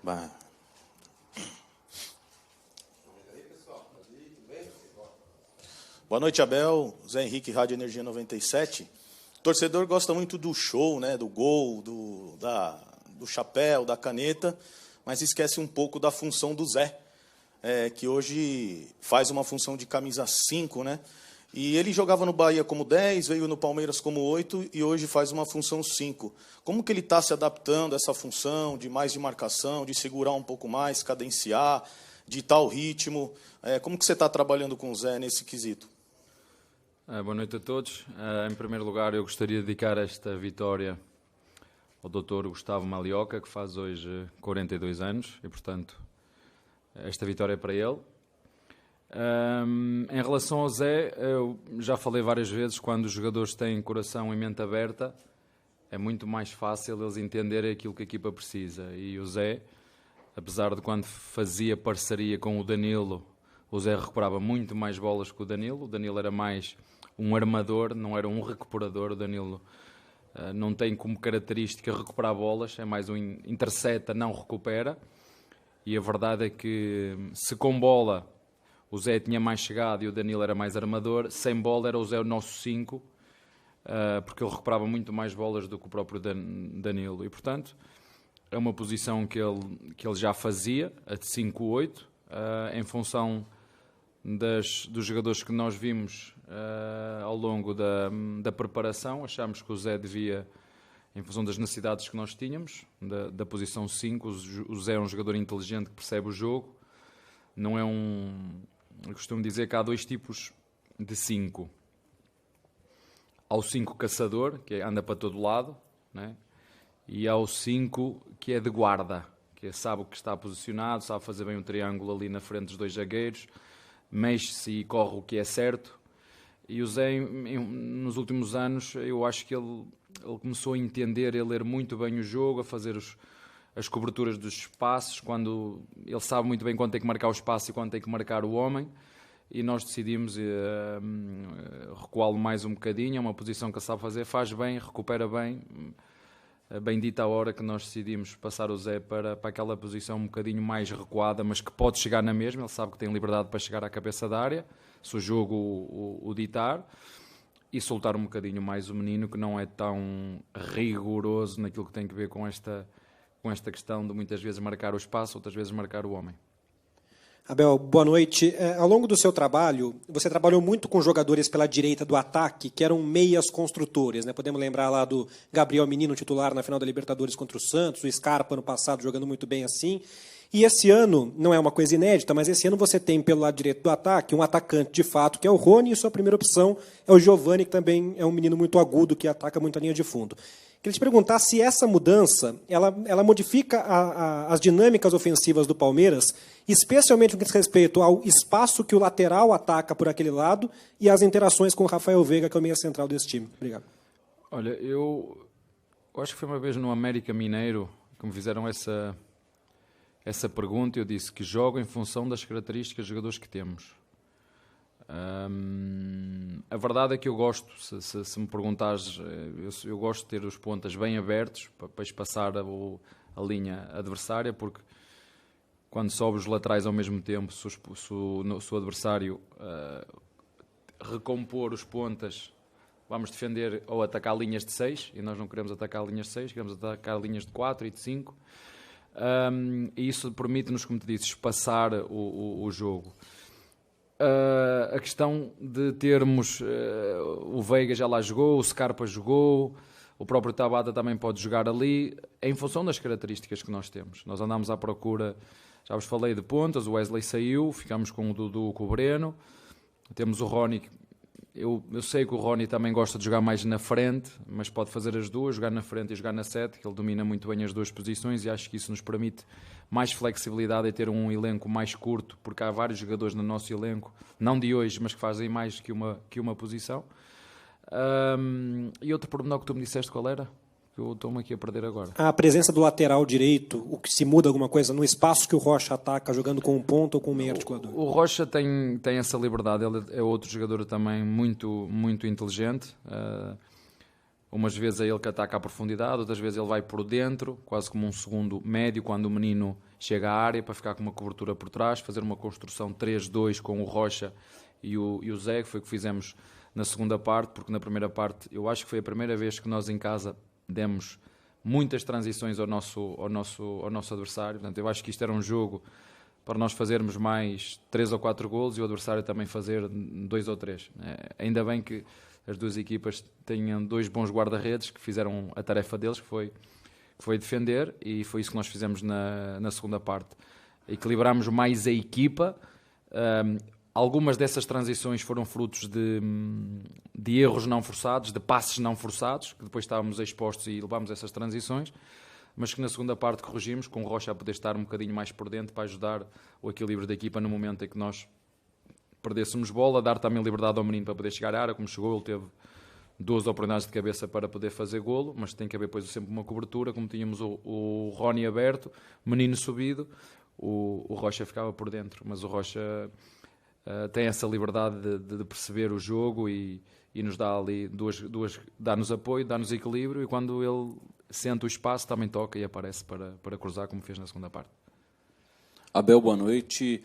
Bah. Boa noite, Abel. Zé Henrique, Rádio Energia 97. O torcedor gosta muito do show, né, do gol, do chapéu, da caneta, mas esquece um pouco da função do Zé, que hoje faz uma função de camisa 5, né? E ele jogava no Bahia como 10, veio no Palmeiras como 8 e hoje faz uma função 5. Como que ele está se adaptando a essa função de mais de marcação, de segurar um pouco mais, cadenciar, ditar o ritmo? Como que você está trabalhando com o Zé nesse quesito? Boa noite a todos. Em primeiro lugar, eu gostaria de dedicar esta vitória ao Dr. Gustavo Malioca, que faz hoje 42 anos, e, portanto, esta vitória é para ele. Em relação ao Zé, eu já falei várias vezes, quando os jogadores têm coração e mente aberta, é muito mais fácil eles entenderem aquilo que a equipa precisa. E o Zé, apesar de quando fazia parceria com o Danilo, o Zé recuperava muito mais bolas que o Danilo era mais um armador, não era um recuperador. O Danilo não tem como característica recuperar bolas, é mais um intercepta, não recupera. E a verdade é que, se com bola o Zé tinha mais chegado e o Danilo era mais armador, sem bola era o Zé o nosso 5, porque ele recuperava muito mais bolas do que o próprio Danilo. E, portanto, é uma posição que ele já fazia, a de 5-8, em função dos jogadores que nós vimos ao longo da preparação. Achámos que o Zé devia, em função das necessidades que nós tínhamos, da posição 5, o Zé é um jogador inteligente que percebe o jogo. Não é eu costumo dizer que há dois tipos de 5. Há o 5 caçador, que anda para todo lado, né? E há o 5 que é de guarda, que sabe o que está posicionado, sabe fazer bem um triângulo ali na frente dos dois zagueiros, mexe-se e corre o que é certo. E o Zé, nos últimos anos, eu acho que ele começou a entender, a ler muito bem o jogo, a fazer as coberturas dos espaços, quando ele sabe muito bem quando tem que marcar o espaço e quando tem que marcar o homem, e nós decidimos recuá-lo mais um bocadinho. É uma posição que ele sabe fazer, faz bem, recupera bem. Bendita a hora que nós decidimos passar o Zé para aquela posição um bocadinho mais recuada, mas que pode chegar na mesma. Ele sabe que tem liberdade para chegar à cabeça da área, se o jogo o ditar, e soltar um bocadinho mais o menino, que não é tão rigoroso naquilo que tem a ver com esta questão de muitas vezes marcar o espaço, outras vezes marcar o homem. Abel, boa noite. Ao longo do seu trabalho, você trabalhou muito com jogadores pela direita do ataque, que eram meias construtores, né? Podemos lembrar lá do Gabriel Menino, titular na final da Libertadores contra o Santos, o Scarpa, ano passado, jogando muito bem assim. E esse ano, não é uma coisa inédita, mas esse ano você tem pelo lado direito do ataque um atacante de fato, que é o Rony, e sua primeira opção é o Giovani, que também é um menino muito agudo, que ataca muito a linha de fundo. Queria te perguntar se essa mudança ela modifica as dinâmicas ofensivas do Palmeiras, especialmente no que diz respeito ao espaço que o lateral ataca por aquele lado e as interações com o Rafael Veiga, que é o meia central desse time. Obrigado. Olha, eu acho que foi uma vez no América Mineiro que me fizeram essa pergunta, e eu disse que jogo em função das características dos jogadores que temos. A verdade é que eu gosto, se me perguntares, eu gosto de ter os pontas bem abertos para espaçar a linha adversária, porque quando sobe os laterais ao mesmo tempo, se o adversário recompor os pontas, vamos defender ou atacar linhas de 6, e nós não queremos atacar linhas de 6, queremos atacar linhas de 4 e de 5. E isso permite-nos, como te disse, espaçar o jogo. A questão de termos o Veiga já lá jogou, o Scarpa jogou, o próprio Tabata também pode jogar ali, em função das características que nós temos. Nós andámos à procura, já vos falei de pontas, o Wesley saiu, ficamos com o Dudu, com o Breno, temos o Rony. Eu sei que o Rony também gosta de jogar mais na frente, mas pode fazer as duas, jogar na frente e jogar na 7, que ele domina muito bem as duas posições, e acho que isso nos permite mais flexibilidade e ter um elenco mais curto, porque há vários jogadores no nosso elenco, não de hoje, mas que fazem mais que uma posição. E outro pormenor que tu me disseste, qual era? Eu estou-me aqui a perder agora. A presença do lateral direito, o que se muda alguma coisa no espaço que o Rocha ataca, jogando com um ponto ou com um meio articulador? O Rocha tem essa liberdade, ele é outro jogador também muito, muito inteligente. Umas vezes é ele que ataca à profundidade, outras vezes ele vai por dentro, quase como um segundo médio, quando o menino chega à área, para ficar com uma cobertura por trás, fazer uma construção 3-2 com o Rocha e o Zé, que foi o que fizemos na segunda parte, porque na primeira parte eu acho que foi a primeira vez que nós em casa demos muitas transições ao nosso adversário. Portanto, eu acho que isto era um jogo para nós fazermos mais 3 ou 4 golos e o adversário também fazer 2 ou 3. Ainda bem que as duas equipas tenham 2 bons guarda-redes que fizeram a tarefa deles, que foi defender, e foi isso que nós fizemos na segunda parte. Equilibramos mais a equipa. Algumas dessas transições foram frutos de erros não forçados, de passes não forçados, que depois estávamos expostos e levámos essas transições, mas que na segunda parte corrigimos, com o Rocha a poder estar um bocadinho mais por dentro para ajudar o equilíbrio da equipa no momento em que nós perdêssemos bola, dar também liberdade ao menino para poder chegar à área. Como chegou, ele teve 2 oportunidades de cabeça para poder fazer golo, mas tem que haver depois sempre uma cobertura, como tínhamos o Rony aberto, menino subido, o Rocha ficava por dentro, mas o Rocha tem essa liberdade de perceber o jogo e nos dá ali dá-nos apoio, dá-nos equilíbrio, e quando ele sente o espaço também toca e aparece para cruzar, como fez na segunda parte. Abel, boa noite.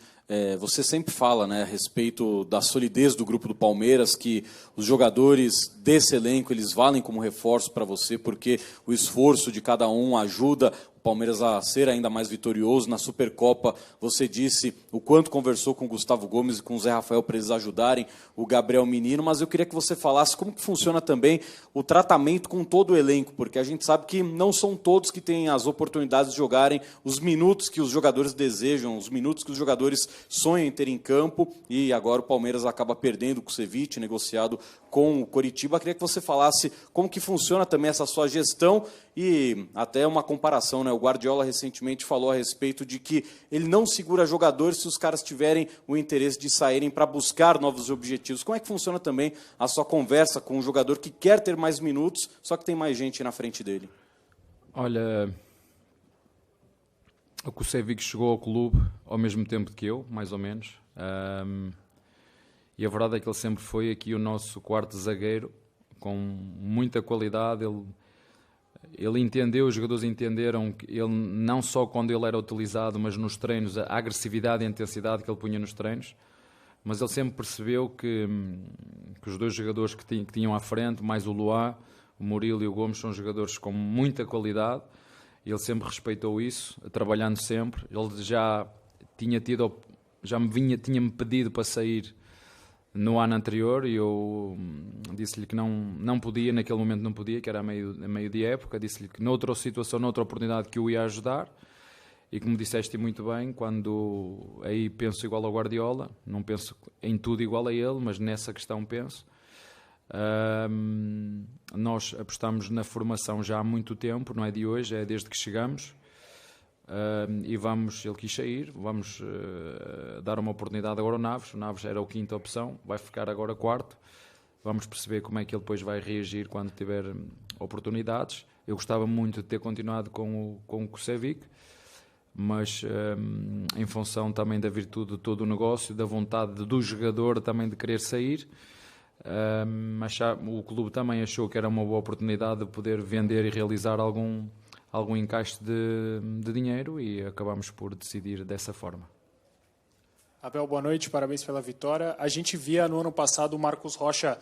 Você sempre fala, né, a respeito da solidez do grupo do Palmeiras, que os jogadores desse elenco eles valem como reforço para você, porque o esforço de cada um ajuda o Palmeiras a ser ainda mais vitorioso. Na Supercopa, você disse o quanto conversou com o Gustavo Gomes e com o Zé Rafael para eles ajudarem o Gabriel Menino, mas eu queria que você falasse como que funciona também o tratamento com todo o elenco, porque a gente sabe que não são todos que têm as oportunidades de jogarem os minutos que os jogadores desejam, os minutos que os jogadores sonham em ter em campo, e agora o Palmeiras acaba perdendo o Kusevich, negociado com o Coritiba. Queria que você falasse como que funciona também essa sua gestão e até uma comparação, né? O Guardiola recentemente falou a respeito de que ele não segura jogadores se os caras tiverem o interesse de saírem para buscar novos objetivos. Como é que funciona também a sua conversa com um jogador que quer ter mais minutos, só que tem mais gente na frente dele? Olha, o Kusevich chegou ao clube ao mesmo tempo que eu, mais ou menos. E a verdade é que ele sempre foi aqui o nosso quarto zagueiro, com muita qualidade. Ele entendeu, os jogadores entenderam que ele, não só quando ele era utilizado, mas nos treinos, a agressividade e a intensidade que ele punha nos treinos, mas ele sempre percebeu que os 2 jogadores que tinham à frente, mais o Luá, o Murilo e o Gomes, são jogadores com muita qualidade. Ele sempre respeitou isso, trabalhando sempre. Ele já tinha-me pedido para sair no ano anterior, e eu disse-lhe que não podia, naquele momento não podia, que era a meio de época. Disse-lhe que noutra situação, noutra oportunidade, que o ia ajudar. E como disseste muito bem, quando aí penso igual ao Guardiola, não penso em tudo igual a ele, mas nessa questão penso. Nós apostamos na formação já há muito tempo, não é de hoje, é desde que chegamos. E ele quis sair, vamos dar uma oportunidade agora ao Naves. O Naves era a 5ª opção, vai ficar agora 4º. Vamos perceber como é que ele depois vai reagir quando tiver oportunidades. Eu gostava muito de ter continuado com o Kusevich, mas em função também da virtude de todo o negócio, da vontade do jogador também de querer sair, o clube também achou que era uma boa oportunidade de poder vender e realizar algum encaixe de dinheiro, e acabamos por decidir dessa forma. Abel, boa noite, parabéns pela vitória. A gente via no ano passado o Marcos Rocha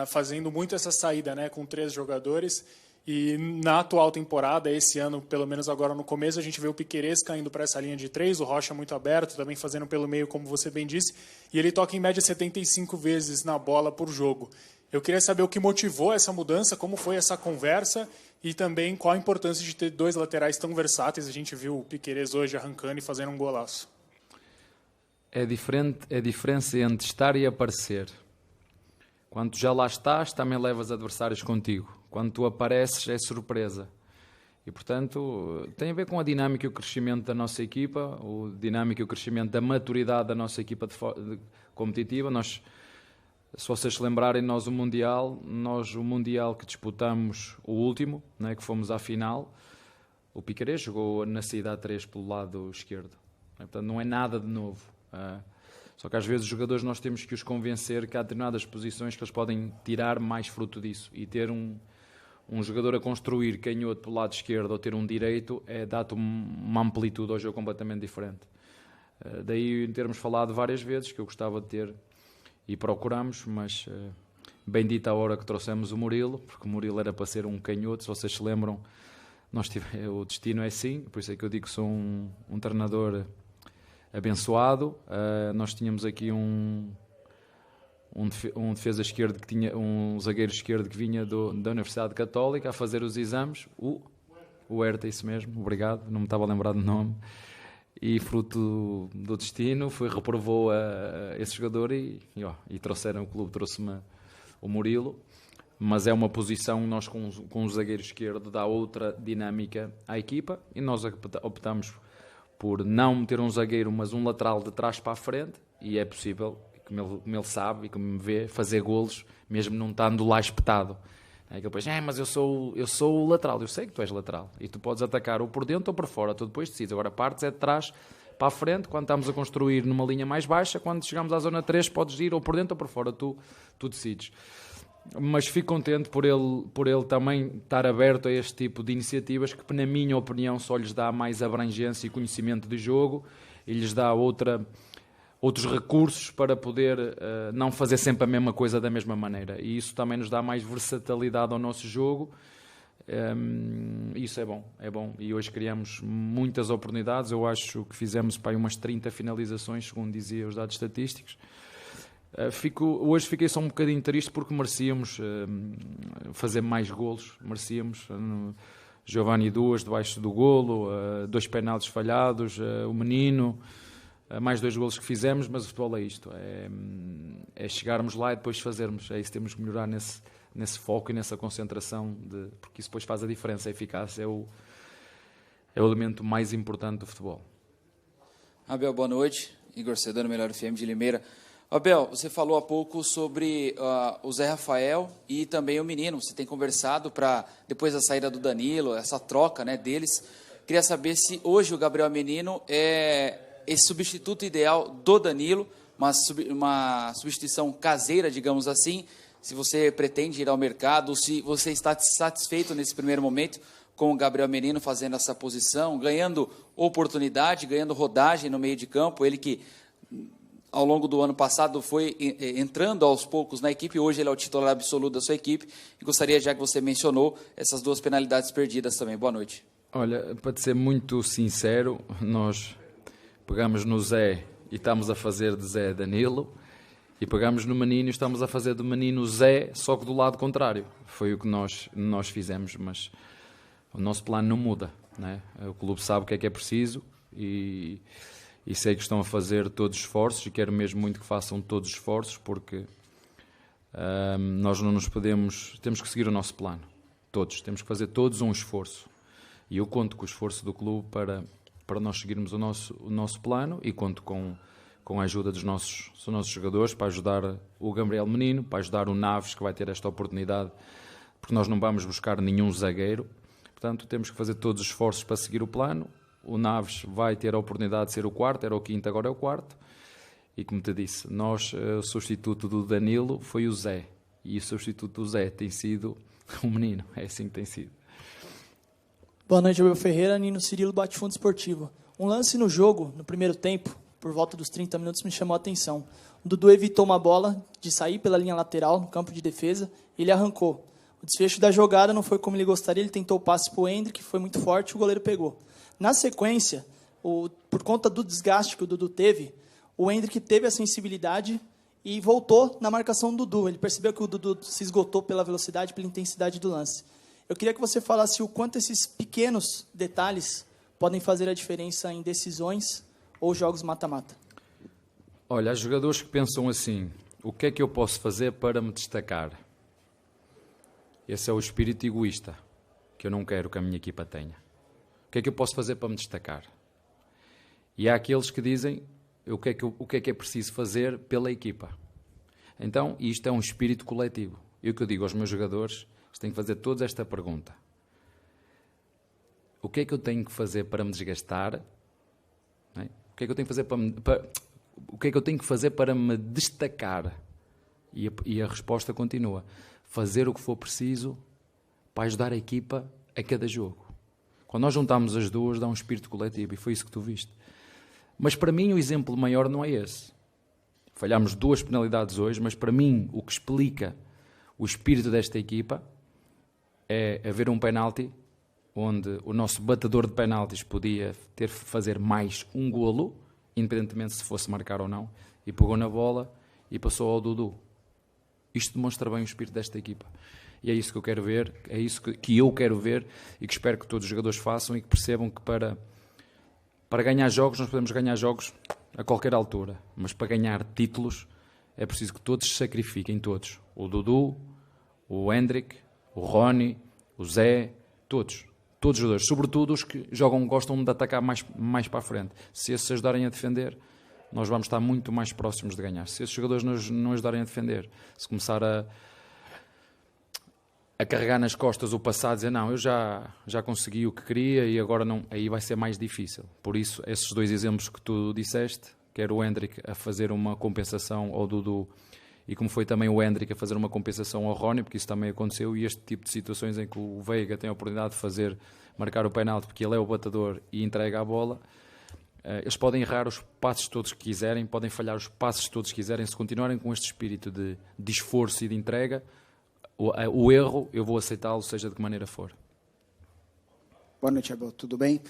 fazendo muito essa saída, né, com 3 jogadores, e na atual temporada, esse ano, pelo menos agora no começo, a gente vê o Piquerez caindo para essa linha de 3, o Rocha muito aberto, também fazendo pelo meio, como você bem disse, e ele toca em média 75 vezes na bola por jogo. Eu queria saber o que motivou essa mudança, como foi essa conversa, e também qual a importância de ter 2 laterais tão versáteis. A gente viu o Piquerez hoje arrancando e fazendo um golaço. É a diferença entre estar e aparecer. Quando já lá estás, também levas adversários contigo. Quando tu apareces, é surpresa. E, portanto, tem a ver com a dinâmica e o crescimento da nossa equipa, a dinâmica e o crescimento da maturidade da nossa equipa competitiva. Se vocês se lembrarem, nós o Mundial que disputamos, o último, né, que fomos à final, o Piquerez jogou na saída a 3 pelo lado esquerdo. Portanto, não é nada de novo. Só que às vezes os jogadores nós temos que os convencer que há determinadas posições que eles podem tirar mais fruto disso e ter um jogador a construir canhoto pelo lado esquerdo ou ter um direito dá-te uma amplitude ao jogo completamente diferente. Daí termos falado várias vezes que eu gostava de ter e procuramos, mas bendita a hora que trouxemos o Murilo, porque o Murilo era para ser um canhoto, se vocês se lembram, o destino é assim, por isso é que eu digo que sou um treinador abençoado. Nós tínhamos aqui um defesa esquerdo que tinha um zagueiro esquerdo que vinha da Universidade Católica a fazer os exames, o Herta, isso mesmo, obrigado, não me estava a lembrar do nome, e fruto do destino reprovou esse jogador e trouxeram, o clube trouxe-me o Murilo, mas é uma posição, nós com o zagueiro esquerdo dá outra dinâmica à equipa, e nós optamos por não meter um zagueiro, mas um lateral de trás para a frente, e é possível, como ele sabe e como me vê, fazer golos, mesmo não estando lá espetado. É que depois, mas eu sou o lateral. Eu sei que tu és lateral. E tu podes atacar ou por dentro ou por fora. Tu depois decides. Agora partes é de trás para a frente. Quando estamos a construir numa linha mais baixa, quando chegamos à zona 3, podes ir ou por dentro ou por fora. Tu decides. Mas fico contente por ele também estar aberto a este tipo de iniciativas que, na minha opinião, só lhes dá mais abrangência e conhecimento de jogo e lhes dá outros recursos para poder não fazer sempre a mesma coisa da mesma maneira. E isso também nos dá mais versatilidade ao nosso jogo. Isso é bom. E hoje criamos muitas oportunidades. Eu acho que fizemos umas 30 finalizações, segundo dizia os dados estatísticos. Hoje fiquei só um bocadinho triste porque merecíamos fazer mais golos. Merecíamos. Giovanni 2 debaixo do golo, 2 penaltis falhados, o Menino... mais 2 golos que fizemos, mas o futebol é isto, é chegarmos lá e depois fazermos, é isso, temos que melhorar nesse foco e nessa concentração, porque isso depois faz a diferença, a eficácia é o elemento mais importante do futebol. Abel, boa noite, Igor Sedano, Melhor FM de Limeira. Abel, você falou há pouco sobre o Zé Rafael e também o Menino, você tem conversado depois da saída do Danilo, essa troca, né, deles, queria saber se hoje o Gabriel Menino é esse substituto ideal do Danilo, uma substituição caseira, digamos assim, se você pretende ir ao mercado, se você está satisfeito nesse primeiro momento com o Gabriel Menino fazendo essa posição, ganhando oportunidade, ganhando rodagem no meio de campo, ele que ao longo do ano passado foi entrando aos poucos na equipe, hoje ele é o titular absoluto da sua equipe, e gostaria, já que você mencionou, essas 2 penalidades perdidas também. Boa noite. Olha, para te ser muito sincero, nós pegamos no Zé e estamos a fazer de Zé Danilo, e pegamos no Menino e estamos a fazer do Menino Zé, só que do lado contrário. Foi o que nós fizemos, mas o nosso plano não muda, né? O clube sabe o que é preciso e sei que estão a fazer todos os esforços, e quero mesmo muito que façam todos os esforços, porque nós não nos podemos... Temos que seguir o nosso plano, todos. Temos que fazer todos um esforço. E eu conto com o esforço do clube para nós seguirmos o nosso plano, e conto com a ajuda dos nossos jogadores para ajudar o Gabriel Menino, para ajudar o Naves, que vai ter esta oportunidade, porque nós não vamos buscar nenhum zagueiro. Portanto, temos que fazer todos os esforços para seguir o plano. O Naves vai ter a oportunidade de ser o quarto, era o quinto, agora é o quarto. E como te disse, o substituto do Danilo foi o Zé, e o substituto do Zé tem sido o Menino, é assim que tem sido. Boa noite, Abel Ferreira, Nino Cirilo, Bate-Fundo Esportivo. Um lance no jogo, no primeiro tempo, por volta dos 30 minutos, me chamou a atenção. O Dudu evitou uma bola de sair pela linha lateral, no campo de defesa, e ele arrancou. O desfecho da jogada não foi como ele gostaria, ele tentou o passe para o Hendrick, que foi muito forte, e o goleiro pegou. Na sequência, por conta do desgaste que o Dudu teve, o Hendrick teve a sensibilidade e voltou na marcação do Dudu. Ele percebeu que o Dudu se esgotou pela velocidade, pela intensidade do lance. Eu queria que você falasse o quanto esses pequenos detalhes podem fazer a diferença em decisões ou jogos mata-mata. Olha, há jogadores que pensam assim: o que é que eu posso fazer para me destacar? Esse é o espírito egoísta que eu não quero que a minha equipa tenha. O que é que eu posso fazer para me destacar? E há aqueles que dizem o que é preciso fazer pela equipa. Então, isto é um espírito coletivo. E o que eu digo aos meus jogadores, eles têm que fazer todos esta pergunta: o que é que eu tenho que fazer para me desgastar? Não é? O que é que eu tenho que fazer o que é que eu tenho que fazer para me destacar? E a resposta continua: fazer o que for preciso para ajudar a equipa a cada jogo. Quando nós juntamos as duas, dá um espírito coletivo, e foi isso que tu viste. Mas para mim o exemplo maior não é esse. Falhámos 2 penalidades hoje, mas para mim o que explica o espírito desta equipa é haver um penalti onde o nosso batedor de penaltis podia fazer mais um golo, independentemente se fosse marcar ou não, e pegou na bola e passou ao Dudu. Isto demonstra bem o espírito desta equipa. E é isso que eu quero ver, é isso que eu quero ver e que espero que todos os jogadores façam e que percebam que para ganhar jogos, nós podemos ganhar jogos a qualquer altura, mas para ganhar títulos é preciso que todos se sacrifiquem, todos. O Dudu, o Hendrick, o Rony, o Zé, todos os jogadores, sobretudo os que gostam de atacar mais para a frente. Se esses ajudarem a defender, nós vamos estar muito mais próximos de ganhar. Se esses jogadores não ajudarem a defender, se começar a carregar nas costas o passado, dizer não, eu já consegui o que queria e agora não, aí vai ser mais difícil. Por isso, esses 2 exemplos que tu disseste, quer o Hendrick a fazer uma compensação ao Dudu e como foi também o Hendrick a fazer uma compensação ao Rony, porque isso também aconteceu, e este tipo de situações em que o Veiga tem a oportunidade de marcar o penalti porque ele é o batedor e entrega a bola, eles podem errar os passos todos que quiserem, podem falhar os passos todos que quiserem, se continuarem com este espírito de esforço e de entrega, o erro eu vou aceitá-lo, seja de que maneira for. Boa noite, Abel. Tudo bem?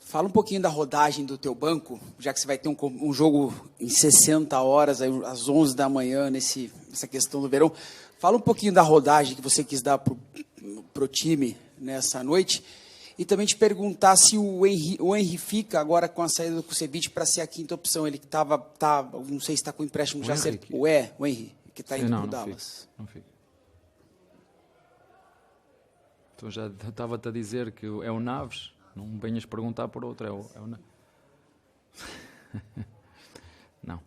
Fala um pouquinho da rodagem do teu banco, já que você vai ter um jogo em 60 horas, aí, às 11 da manhã, nessa questão do verão. Fala um pouquinho da rodagem que você quis dar para o time nessa noite. E também te perguntar se o Henry fica agora com a saída do Kusevich para ser a 5ª opção. Ele que não sei se está com o empréstimo já certo. O Henry, que está indo para o Dallas. Não fica. Então já estava-te a dizer que é o Naves, não venhas perguntar por outro, é o Naves. Não.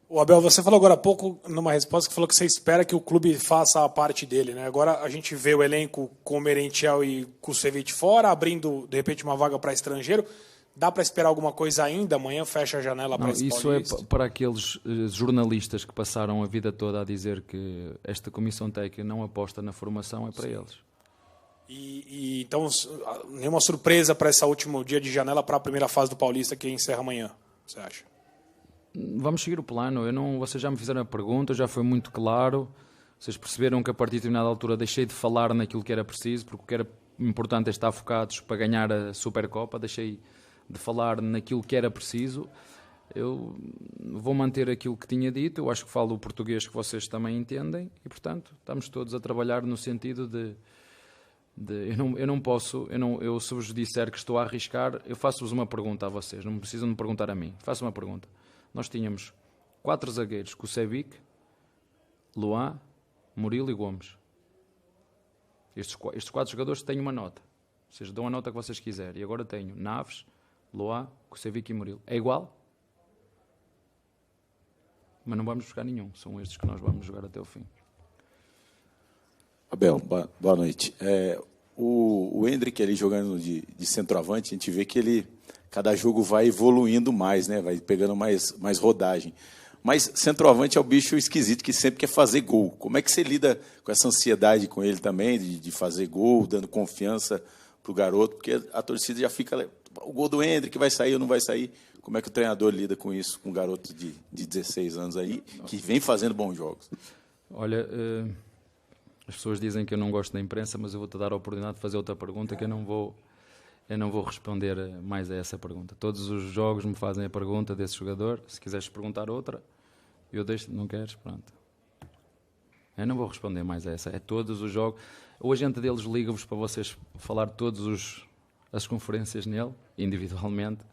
O Abel, você falou agora há pouco, numa resposta, que falou que você espera que o clube faça a parte dele, né? Agora a gente vê o elenco com o Merentiel e Kusevich fora, abrindo, de repente, uma vaga para estrangeiro. Dá para esperar alguma coisa ainda? Amanhã fecha a janela para esse Isso Paulista. É para aqueles jornalistas que passaram a vida toda a dizer que esta comissão técnica não aposta na formação, é para eles. Então, nenhuma surpresa para esse último dia de janela para a primeira fase do Paulista que encerra amanhã, você acha? Vamos seguir o plano. Vocês já me fizeram a pergunta, já foi muito claro. Vocês perceberam que a partir de determinada altura deixei de falar naquilo que era preciso, porque o que era importante é estar focados para ganhar a Supercopa. Deixei de falar naquilo que era preciso. Eu vou manter aquilo que tinha dito. Eu acho que falo o português que vocês também entendem e, portanto, estamos todos a trabalhar no sentido de eu não posso, eu se vos disser que estou a arriscar, eu faço-vos uma pergunta a vocês, não precisam me perguntar a mim, faço uma pergunta. Nós tínhamos 4 zagueiros, Kusevich, Luan, Murilo e Gomes. Estes 4 jogadores têm uma nota, vocês dão a nota que vocês quiserem, e agora tenho Naves, Luan, Kusevich e Murilo. É igual? Mas não vamos buscar nenhum, são estes que nós vamos jogar até o fim. Abel, boa noite. O Hendrick ali jogando de centroavante, a gente vê que cada jogo vai evoluindo mais, né? Vai pegando mais rodagem. Mas centroavante é o bicho esquisito que sempre quer fazer gol. Como é que você lida com essa ansiedade com ele também, de fazer gol, dando confiança para o garoto? Porque a torcida já fica, o gol do Hendrick vai sair ou não vai sair? Como é que o treinador lida com isso, com um garoto de 16 anos aí, que vem fazendo bons jogos? Olha... As pessoas dizem que eu não gosto da imprensa, mas eu vou-te dar a oportunidade de fazer outra pergunta que eu não vou responder mais a essa pergunta. Todos os jogos me fazem a pergunta desse jogador. Se quiseres perguntar outra, eu deixo. Não queres? Pronto. Eu não vou responder mais a essa. É todos os jogos. O agente deles liga-vos para vocês falar todas as conferências nele, individualmente.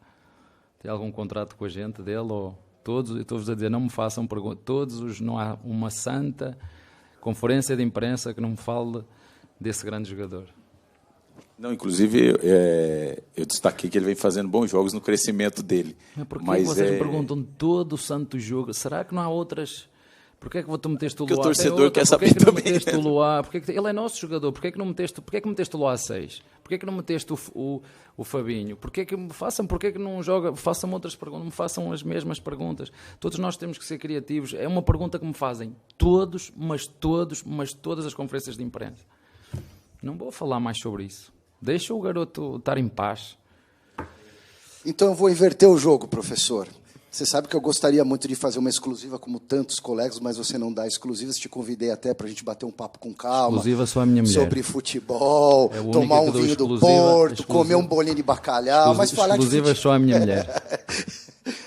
Tem algum contrato com a gente dele? Ou todos? Eu estou-vos a dizer, não me façam perguntas. Não há uma santa conferência de imprensa que não me fale desse grande jogador. Não, inclusive, eu destaquei que ele vem fazendo bons jogos no crescimento dele. Mas vocês me perguntam todo o santo jogo, será que não há outras? Porquê é que tu meteste o Luá? Porque o torcedor quer saber também. Meteste o Luá? Ele é nosso jogador, porquê é que meteste o Luá a 6? Porquê é que não meteste o Fabinho? Porquê é que não joga? Façam outras perguntas, me façam as mesmas perguntas. Todos nós temos que ser criativos. É uma pergunta que me fazem todas as conferências de imprensa. Não vou falar mais sobre isso. Deixa o garoto estar em paz. Então eu vou inverter o jogo, professor. Você sabe que eu gostaria muito de fazer uma exclusiva como tantos colegas, mas você não dá exclusivas. Te convidei até para a gente bater um papo com calma. Exclusiva só a minha mulher. Sobre futebol, tomar um vinho do Porto, comer um bolinho de bacalhau. Mas falar de exclusiva só a minha mulher.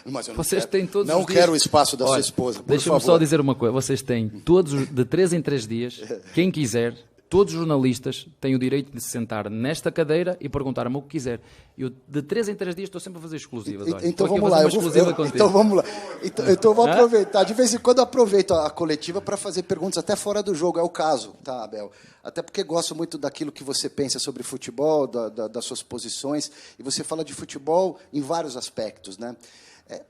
Mas eu Vocês têm todos não os dias... quero o espaço da sua esposa, por Deixa-me favor. só dizer uma coisa. Vocês têm todos, de 3 em 3 dias, quem quiser, todos os jornalistas têm o direito de se sentar nesta cadeira e perguntar-me o que quiser. Eu, de 3 em 3 dias, estou sempre a fazer exclusivas. Olha, Então estou aqui vamos a lá. fazer uma exclusiva contigo. Então vamos lá. Então eu vou aproveitar. De vez em quando eu aproveito a coletiva para fazer perguntas até fora do jogo. É o caso, tá, Abel? Até porque gosto muito daquilo que você pensa sobre futebol, das suas posições. E você fala de futebol em vários aspectos, né?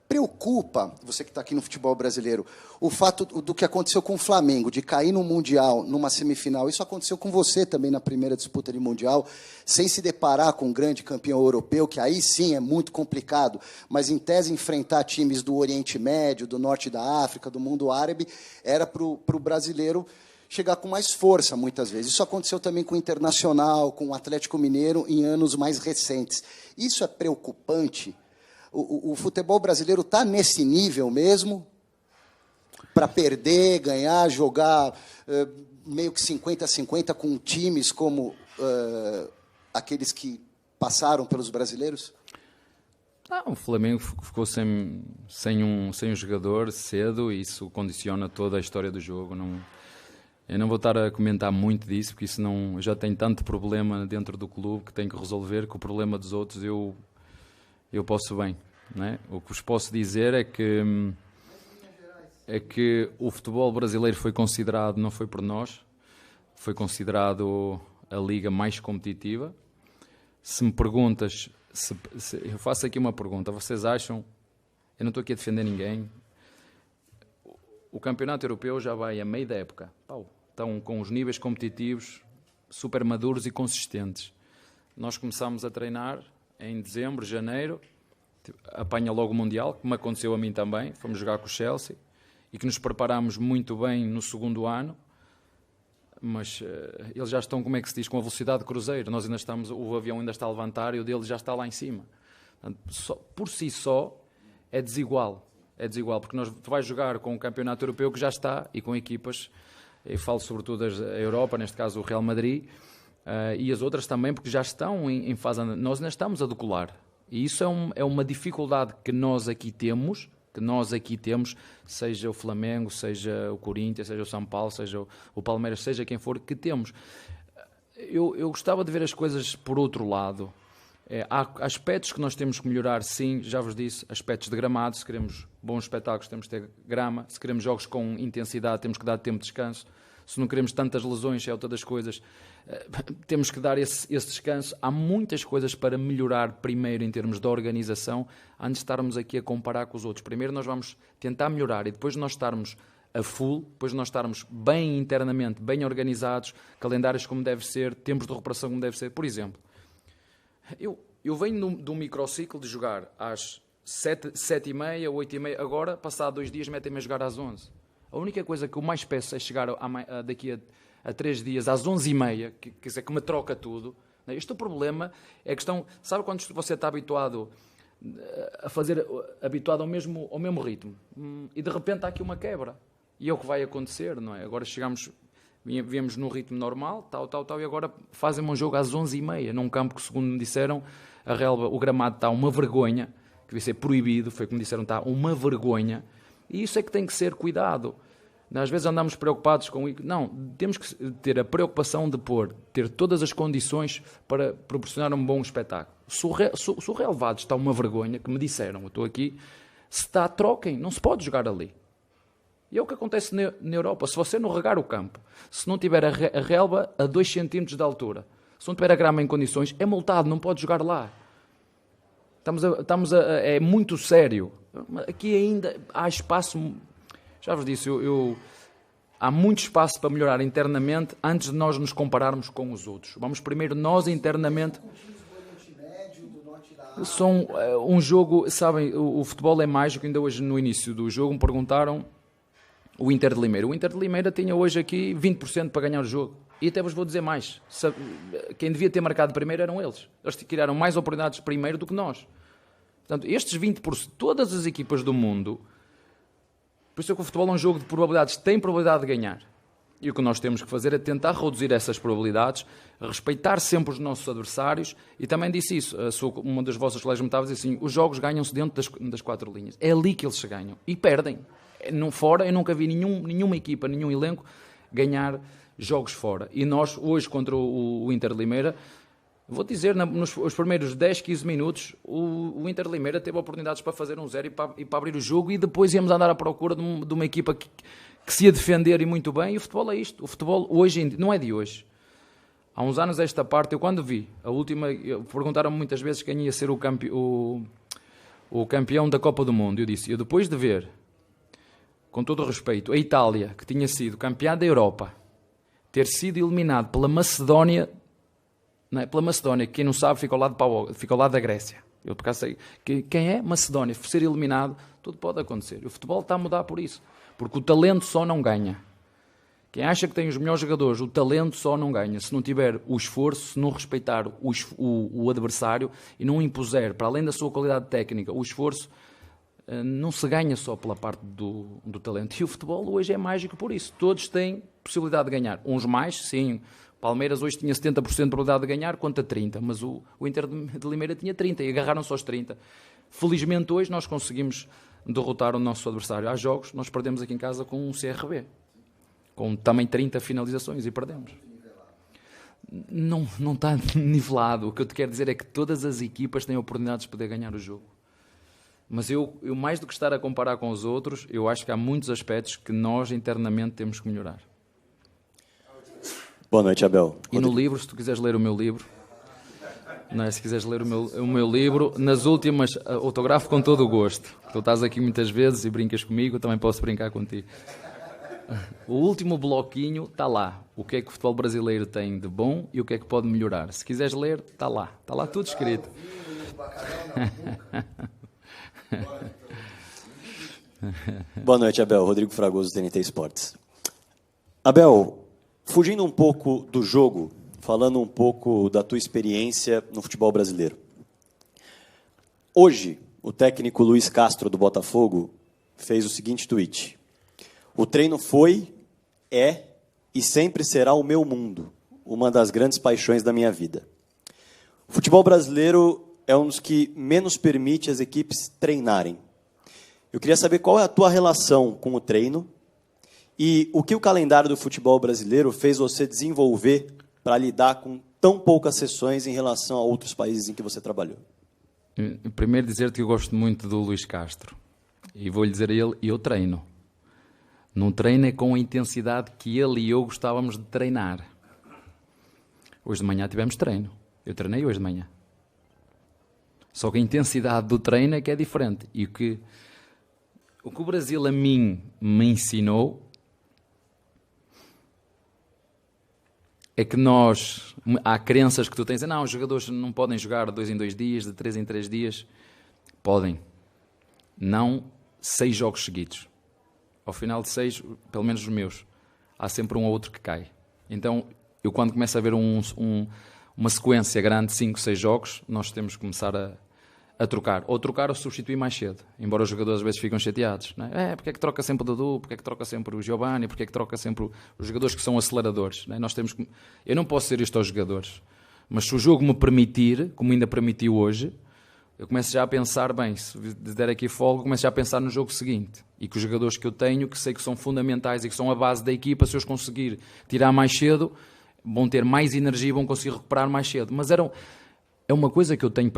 Preocupa, você que está aqui no futebol brasileiro, o fato do que aconteceu com o Flamengo, de cair no Mundial, numa semifinal. Isso aconteceu com você também na primeira disputa de Mundial, sem se deparar com um grande campeão europeu, que aí sim é muito complicado, mas em tese enfrentar times do Oriente Médio, do Norte da África, do mundo árabe, era para o brasileiro chegar com mais força, muitas vezes. Isso aconteceu também com o Internacional, com o Atlético Mineiro, em anos mais recentes. Isso é preocupante? O futebol brasileiro está nesse nível mesmo para perder, ganhar, jogar meio que 50-50 com times como aqueles que passaram pelos brasileiros? O Flamengo ficou sem um jogador cedo e isso condiciona toda a história do jogo. Eu não vou estar a comentar muito disso, porque isso não, já tem tanto problema dentro do clube que tem que resolver, que o problema dos outros eu posso bem. Não é? O que vos posso dizer é que o futebol brasileiro foi considerado, não foi por nós, foi considerado a liga mais competitiva. Se me perguntas, eu faço aqui uma pergunta, vocês acham, eu não estou aqui a defender ninguém, o campeonato europeu já vai a meio da época, estão com os níveis competitivos super maduros e consistentes. Nós começámos a treinar em dezembro, janeiro, apanha logo o Mundial, como aconteceu a mim também, fomos jogar com o Chelsea, e que nos preparámos muito bem no segundo ano, mas eles já estão, como é que se diz, com a velocidade de cruzeiro. Nós ainda estamos, o avião ainda está a levantar e o dele já está lá em cima. Portanto, por si só é desigual, porque tu vais jogar com o campeonato europeu que já está, e com equipas, eu falo sobretudo da Europa, neste caso o Real Madrid, e as outras também, porque já estão em fase, nós ainda estamos a decolar. E isso é uma dificuldade que nós aqui temos, seja o Flamengo, seja o Corinthians, seja o São Paulo, seja o Palmeiras, seja quem for, que temos. Eu gostava de ver as coisas por outro lado. Há aspectos que nós temos que melhorar, sim, já vos disse, aspectos de gramado. Se queremos bons espetáculos, temos que ter grama. Se queremos jogos com intensidade, temos que dar tempo de descanso. Se não queremos tantas lesões, é outra das coisas, temos que dar esse descanso. Há muitas coisas para melhorar primeiro em termos de organização, antes de estarmos aqui a comparar com os outros. Primeiro nós vamos tentar melhorar e depois de nós estarmos a full, depois de nós estarmos bem internamente, bem organizados, calendários como deve ser, tempos de recuperação como deve ser. Por exemplo, eu venho de um microciclo de jogar às 7h30, 8h30, agora, passado 2 dias, metem-me a jogar às 11h. A única coisa que eu mais peço é chegar daqui a 3 dias, às 11h30, quer dizer, que me troca tudo. Este problema é a questão... Sabe quando você está habituado a fazer... Habituado ao mesmo ritmo? E de repente há aqui uma quebra. E é o que vai acontecer, não é? Agora viemos no ritmo normal, tal, e agora fazem um jogo às 11h30, num campo que, segundo me disseram, a relva, o gramado está uma vergonha, que devia ser proibido, foi como disseram, está uma vergonha. E isso é que tem que ser cuidado. Às vezes andamos preocupados com isso. Não, temos que ter a preocupação de ter todas as condições para proporcionar um bom espetáculo. Se o relvado está uma vergonha, que me disseram, eu estou aqui, se está, troquem, não se pode jogar ali. E é o que acontece na Europa. Se você não regar o campo, se não tiver a relva a 2 centímetros de altura, se não tiver a grama em condições, é multado, não pode jogar lá. É muito sério. Aqui ainda há espaço, já vos disse, há muito espaço para melhorar internamente antes de nós nos compararmos com os outros. Vamos primeiro nós internamente. São um jogo, sabem, o futebol é mágico. Ainda hoje no início do jogo me perguntaram o Inter de Limeira. O Inter de Limeira tinha hoje aqui 20% para ganhar o jogo. E até vos vou dizer mais. Quem devia ter marcado primeiro eram eles. Eles criaram mais oportunidades primeiro do que nós. Portanto, estes 20%, todas as equipas do mundo, por isso é que o futebol é um jogo de probabilidades, tem probabilidade de ganhar. E o que nós temos que fazer é tentar reduzir essas probabilidades, respeitar sempre os nossos adversários, e também disse isso, uma das vossas colegas me estava a dizer assim, os jogos ganham-se dentro das 4 linhas. É ali que eles se ganham. E perdem. Fora, eu nunca vi nenhuma equipa, nenhum elenco ganhar jogos fora. E nós, hoje, contra o Inter de Limeira, vou dizer, nos primeiros 10, 15 minutos, o Inter de Limeira teve oportunidades para fazer 1-0 e para abrir o jogo, e depois íamos andar à procura de uma equipa que se ia defender e muito bem, e o futebol é isto. O futebol hoje, não é de hoje. Há uns anos esta parte, eu quando vi, perguntaram-me muitas vezes quem ia ser o campeão da Copa do Mundo. Eu disse, depois de ver, com todo o respeito, a Itália, que tinha sido campeã da Europa, ter sido eliminado pela Macedónia, não é? Pela Macedónia, quem não sabe, fica ao lado da Grécia. Eu por acaso sei quem é Macedónia, ser eliminado, tudo pode acontecer. O futebol está a mudar por isso, porque o talento só não ganha. Quem acha que tem os melhores jogadores, o talento só não ganha. Se não tiver o esforço, se não respeitar o adversário e não impuser, para além da sua qualidade técnica, o esforço, não se ganha só pela parte do talento. E o futebol hoje é mágico por isso. Todos têm possibilidade de ganhar. Uns mais, sim. Palmeiras hoje tinha 70% de probabilidade de ganhar, contra 30%. Mas o Inter de Limeira tinha 30% e agarraram-se aos 30%. Felizmente hoje nós conseguimos derrotar o nosso adversário. Há jogos, nós perdemos aqui em casa com um CRB. Com também 30 finalizações e perdemos. Não está nivelado. O que eu te quero dizer é que todas as equipas têm oportunidades de poder ganhar o jogo. Mas eu mais do que estar a comparar com os outros, eu acho que há muitos aspectos que nós internamente temos que melhorar. Boa noite, Abel. E no livro, se tu quiseres ler o meu livro, não é? Se quiseres ler o meu livro, nas últimas, autografo com todo o gosto. Tu estás aqui muitas vezes e brincas comigo, eu também posso brincar contigo. O último bloquinho está lá. O que é que o futebol brasileiro tem de bom e o que é que pode melhorar. Se quiseres ler, está lá. Está lá tudo escrito. Boa noite, Abel. Rodrigo Fragoso, TNT Esportes. Abel, fugindo um pouco do jogo, falando um pouco da tua experiência no futebol brasileiro. Hoje, o técnico Luiz Castro, do Botafogo, fez o seguinte tweet. O treino foi, é e sempre será o meu mundo, uma das grandes paixões da minha vida. O futebol brasileiro é um dos que menos permite as equipes treinarem. Eu queria saber qual é a tua relação com o treino e o que o calendário do futebol brasileiro fez você desenvolver para lidar com tão poucas sessões em relação a outros países em que você trabalhou. Primeiro dizer-te que eu gosto muito do Luiz Castro. E vou-lhe dizer a ele, eu treino. Não treino é com a intensidade que ele e eu gostávamos de treinar. Hoje de manhã tivemos treino. Eu treinei hoje de manhã. Só que a intensidade do treino é que é diferente. E o que o Brasil a mim me ensinou é que há crenças que tu tens, não, os jogadores não podem jogar de 2 em 2 dias, de 3 em 3 dias. Podem. Não 6 jogos seguidos. Ao final de 6, pelo menos os meus, há sempre um ou outro que cai. Então, eu quando começo a ver uma sequência grande, 5, 6 jogos, nós temos que começar a trocar. Ou trocar ou substituir mais cedo. Embora os jogadores às vezes ficam chateados. Não é? Porque é que troca sempre o Dudu? Porque é que troca sempre o Giovanni? Porque é que troca sempre os jogadores que são aceleradores? Não é? Eu não posso ser isto aos jogadores. Mas se o jogo me permitir, como ainda permitiu hoje, eu começo já a pensar, bem, se der aqui folga, começo já a pensar no jogo seguinte. E que os jogadores que eu tenho, que sei que são fundamentais e que são a base da equipa, se eu os conseguir tirar mais cedo, vão ter mais energia e vão conseguir recuperar mais cedo. Mas é uma coisa que eu tenho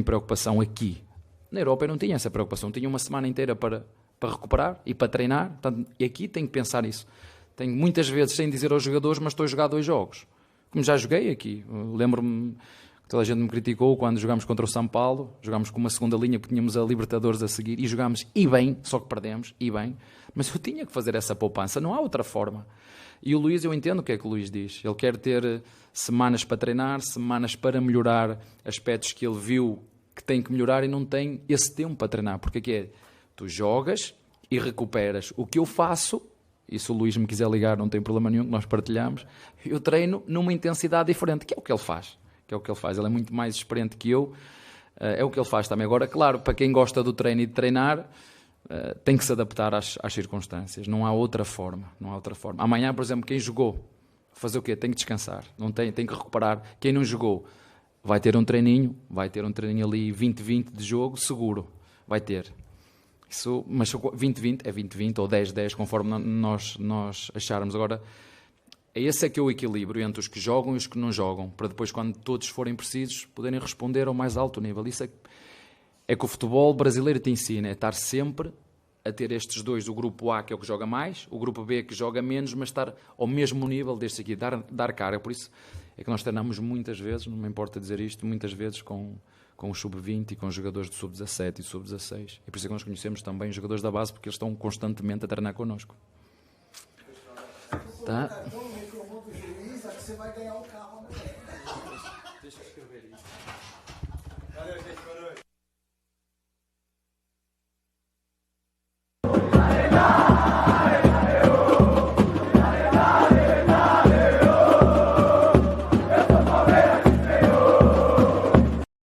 preocupação aqui. Na Europa eu não tinha essa preocupação. Tinha uma semana inteira para recuperar e para treinar. Portanto, e aqui tenho que pensar isso. Tenho muitas vezes, sem dizer aos jogadores, mas estou a jogar 2 jogos. Como já joguei aqui. Lembro-me que toda a gente me criticou quando jogámos contra o São Paulo. Jogámos com uma segunda linha porque tínhamos a Libertadores a seguir. E jogámos e bem, só que perdemos, e bem. Mas eu tinha que fazer essa poupança. Não há outra forma. E o Luís, eu entendo o que é que o Luís diz. Ele quer ter semanas para treinar, semanas para melhorar aspectos que ele viu que tem que melhorar e não tem esse tempo para treinar. Porque aqui é, tu jogas e recuperas. O que eu faço e se o Luís me quiser ligar não tem problema nenhum, que nós partilhamos, eu treino numa intensidade diferente, que é o que ele faz. Ele é muito mais experiente que eu, é o que ele faz também. Agora, claro, para quem gosta do treino e de treinar, tem que se adaptar às circunstâncias, não há outra forma. Amanhã, por exemplo, quem jogou, fazer o quê? Tem que descansar, tem que recuperar. Quem não jogou, vai ter um treininho ali 20-20 de jogo, seguro, vai ter. Isso, mas 20-20 é 20-20 ou 10-10, conforme nós acharmos. Agora, esse é que é o equilíbrio entre os que jogam e os que não jogam, para depois, quando todos forem precisos, poderem responder ao mais alto nível. Isso é que o futebol brasileiro te ensina, é estar sempre a ter estes dois, o grupo A, que é o que joga mais, o grupo B, que joga menos, mas estar ao mesmo nível deste aqui, dar carga. Por isso é que nós treinamos muitas vezes, não me importa dizer isto, muitas vezes com o sub-20 e com os jogadores do sub-17 e sub-16. E por isso é que nós conhecemos também os jogadores da base, porque eles estão constantemente a treinar connosco. Tá? Você vai ganhar um carro amanhã. Deixa eu escrever isso.